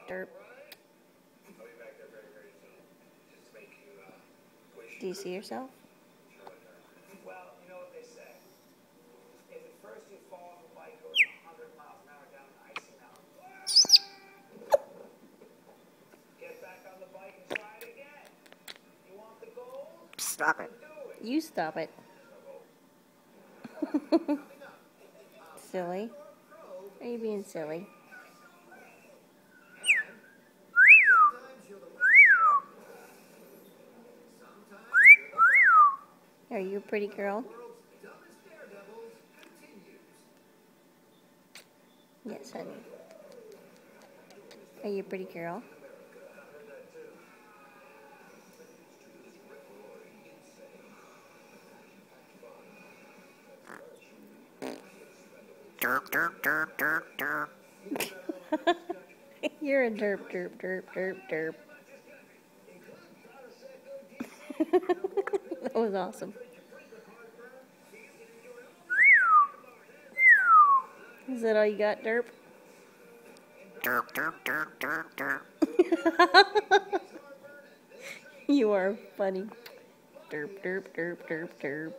Derp. Do you see yourself? Well, you know what they say. If at first you fall off a bike going 100 miles an hour down an icy mountain, get back on the bike and try it again. You want the gold? Stop it. You stop it. Silly. Are you being silly? Are you a pretty girl? Yes, honey. Are you a pretty girl? Derp, derp, derp, derp, derp. You're a derp, derp, derp, derp, derp. That was awesome. Is that all you got, derp? Derp, derp, derp, derp, derp. You are funny. Derp, derp, derp, derp, derp.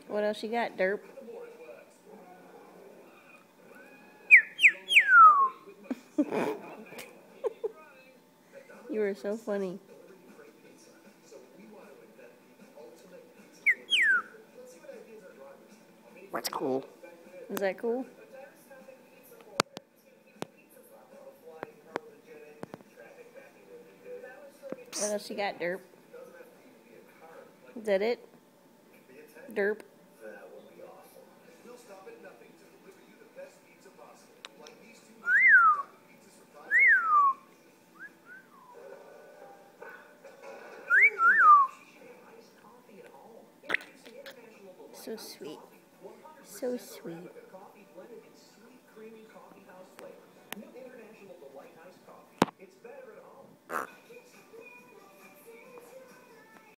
What else you got, derp? You are so funny. What's cool? Is that cool? What else you got, derp? Is that it? Derp. So sweet. So sweet. It's better at home.